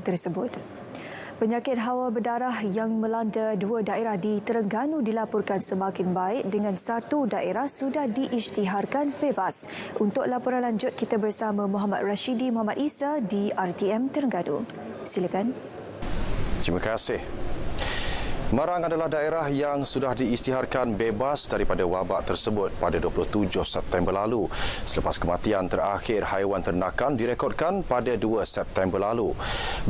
tersebut. Penyakit hawa berdarah yang melanda dua daerah di Terengganu dilaporkan semakin baik dengan satu daerah sudah diisytiharkan bebas. Untuk laporan lanjut, kita bersama Muhammad Rashidi Muhammad Isa di RTM Terengganu. Silakan. Terima kasih. Marang adalah daerah yang sudah diisytiharkan bebas daripada wabak tersebut pada 27 September lalu selepas kematian terakhir haiwan ternakan direkodkan pada 2 September lalu.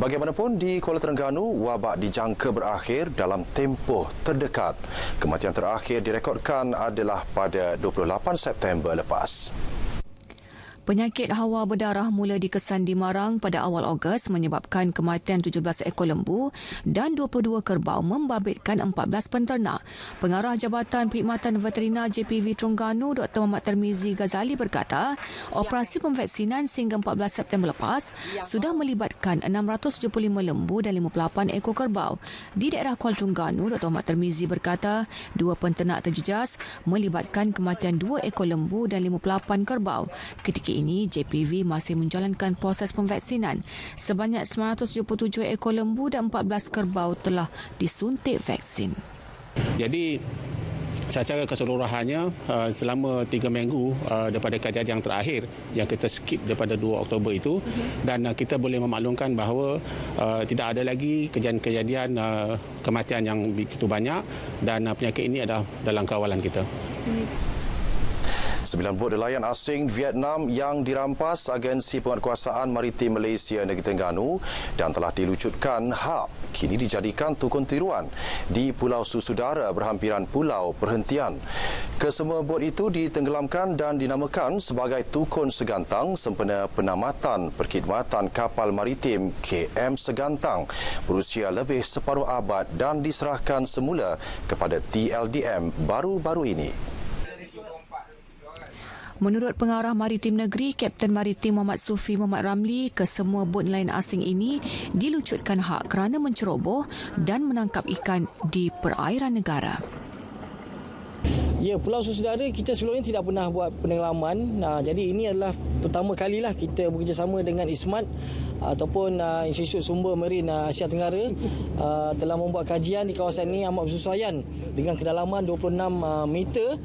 Bagaimanapun di Kuala Terengganu, wabak dijangka berakhir dalam tempoh terdekat. Kematian terakhir direkodkan adalah pada 28 September lepas. Penyakit hawa berdarah mula dikesan di Marang pada awal Ogos menyebabkan kematian 17 ekor lembu dan 22 kerbau membabitkan 14 penternak. Pengarah Jabatan Perkhidmatan Veterina JPV Terengganu Dr. Muhammad Tarmizi Ghazali berkata, operasi pemvaksinan sehingga 14 September lepas sudah melibatkan 675 lembu dan 58 ekor kerbau. Di daerah Kuala Terengganu, Dr. Muhammad Tarmizi berkata, 2 penternak terjejas melibatkan kematian 2 ekor lembu dan 58 kerbau. Ketika ini, JPV masih menjalankan proses pemvaksinan. Sebanyak 977 ekor lembu dan 14 kerbau telah disuntik vaksin. Jadi, secara keseluruhannya, selama 3 minggu daripada kejadian yang terakhir yang kita skip daripada 2 Oktober itu, dan kita boleh memaklumkan bahawa tidak ada lagi kejadian-kejadian kematian yang begitu banyak dan penyakit ini adalah dalam kawalan kita. 9 bot nelayan asing Vietnam yang dirampas Agensi Penguatkuasaan Maritim Malaysia Negeri Terengganu dan telah dilucutkan hak kini dijadikan tukun tiruan di Pulau Susudara berhampiran pulau perhentian. Kesemua bot itu ditenggelamkan dan dinamakan sebagai tukun Segantang sempena penamatan Perkhidmatan Kapal Maritim KM Segantang berusia lebih separuh abad dan diserahkan semula kepada TLDM baru-baru ini. Menurut Pengarah Maritim Negeri, Kapten Maritim Muhammad Sufi Muhammad Ramli, kesemua bot nelayan asing ini dilucutkan hak kerana menceroboh dan menangkap ikan di perairan negara. Ya, Pulau Susudara kita sebelum ini tidak pernah buat penenggelaman. Jadi ini adalah pertama kalilah kita bekerjasama dengan ISMAT ataupun Institut Sumber Marin Asia Tenggara telah membuat kajian di kawasan ini amat bersesuaian dengan kedalaman 26 meter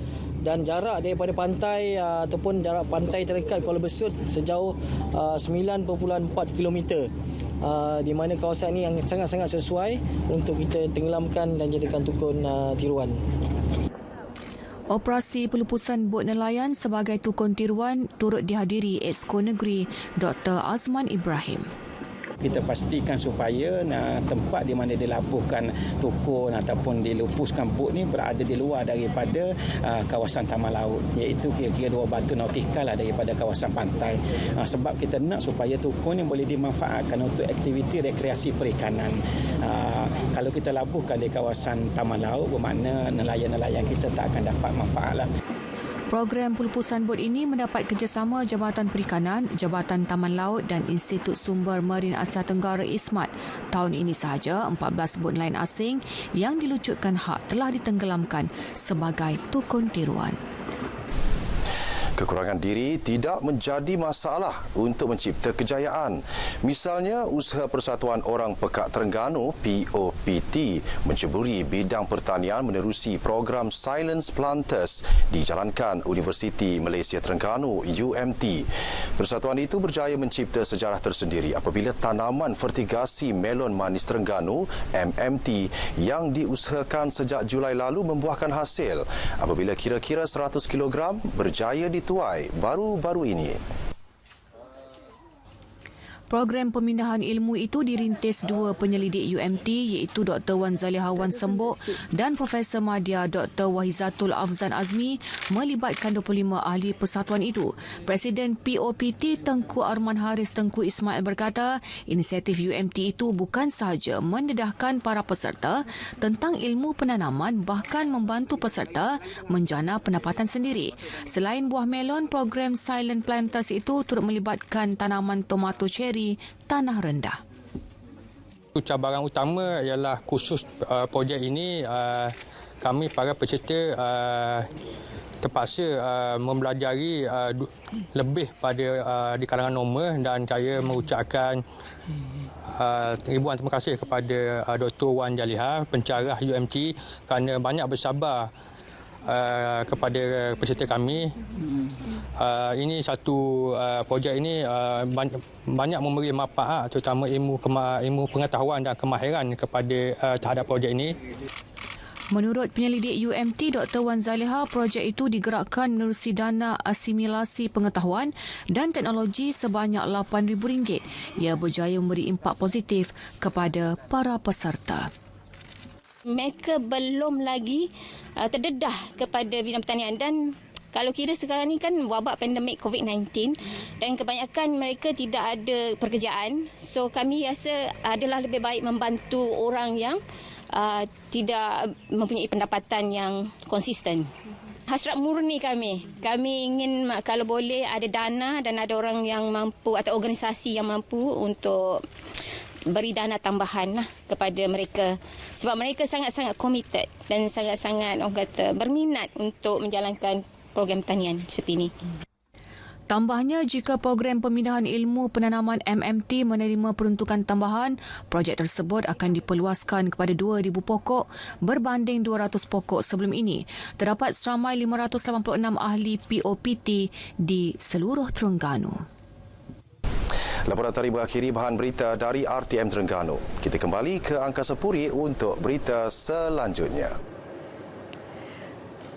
dan jarak daripada pantai ataupun jarak pantai terdekat Kuala Besut sejauh 9.4 kilometer. Di mana kawasan ini yang sangat-sangat sesuai untuk kita tenggelamkan dan jadikan tukun tiruan. Operasi pelupusan bot nelayan sebagai tukun tiruan turut dihadiri Exco Negeri Dr. Azman Ibrahim. Kita pastikan supaya tempat di mana dilabuhkan tukun ataupun dilupuskan bot ni berada di luar daripada kawasan taman laut, iaitu kira-kira 2 batu nautikal daripada kawasan pantai. Sebab kita nak supaya tukun ni boleh dimanfaatkan untuk aktiviti rekreasi perikanan. Kalau kita labuhkan di kawasan taman laut, bermakna nelayan-nelayan kita tak akan dapat manfaatlah. Program pelupusan bot ini mendapat kerjasama Jabatan Perikanan, Jabatan Taman Laut dan Institut Sumber Marin Asia Tenggara ISMAT. Tahun ini sahaja, 14 bot nelayan asing yang dilucutkan hak telah ditenggelamkan sebagai tukun tiruan. Kekurangan diri tidak menjadi masalah untuk mencipta kejayaan. Misalnya, Usaha Persatuan Orang Pekak Terengganu POPT menceburi bidang pertanian menerusi program Silence Planters dijalankan Universiti Malaysia Terengganu UMT. Persatuan itu berjaya mencipta sejarah tersendiri apabila tanaman fertigasi melon manis Terengganu MMT yang diusahakan sejak Julai lalu membuahkan hasil apabila kira-kira 100 kg berjaya dituai baru-baru ini. Program pemindahan ilmu itu dirintis 2 penyelidik UMT iaitu Dr. Wan Zaliha Wan Sembok dan Profesor Madya Dr. Wahizatul Afzan Azmi melibatkan 25 ahli persatuan itu. Presiden POPT Tengku Arman Haris Tengku Ismail berkata, inisiatif UMT itu bukan sahaja mendedahkan para peserta tentang ilmu penanaman, bahkan membantu peserta menjana pendapatan sendiri. Selain buah melon, program Silent Planters itu turut melibatkan tanaman tomato cherry tanah rendah. Cabaran utama ialah khusus projek ini kami para peserta terpaksa mempelajari lebih pada di kalangan normal, dan saya mengucapkan ribuan terima kasih kepada Dr. Wan Jaliha, pencarah UMT, kerana banyak bersabar kepada peserta kami. Ini satu projek ini banyak memberi manfaat, terutama ilmu pengetahuan dan kemahiran kepada terhadap projek ini. Menurut penyelidik UMT Dr. Wan Zaliha, projek itu digerakkan menerusi dana asimilasi pengetahuan dan teknologi sebanyak RM8,000. Ia berjaya memberi impak positif kepada para peserta. Mereka belum lagi terdedah kepada bidang pertanian, dan kalau kira sekarang ni kan wabak pandemik COVID-19 dan kebanyakan mereka tidak ada pekerjaan. So kami rasa adalah lebih baik membantu orang yang tidak mempunyai pendapatan yang konsisten. Hasrat murni kami ingin kalau boleh ada dana dan ada orang yang mampu atau organisasi yang mampu untuk beri dana tambahan kepada mereka, sebab mereka sangat-sangat committed dan sangat-sangat orang kata berminat untuk menjalankan program pertanian seperti ini. Tambahnya, jika program pemindahan ilmu penanaman MMT menerima peruntukan tambahan, projek tersebut akan diperluaskan kepada 2,000 pokok berbanding 200 pokok sebelum ini. Terdapat seramai 586 ahli POPT di seluruh Terengganu. Laporan tadi berakhiri bahan berita dari RTM Terengganu. Kita kembali ke Angkasa Puri untuk berita selanjutnya.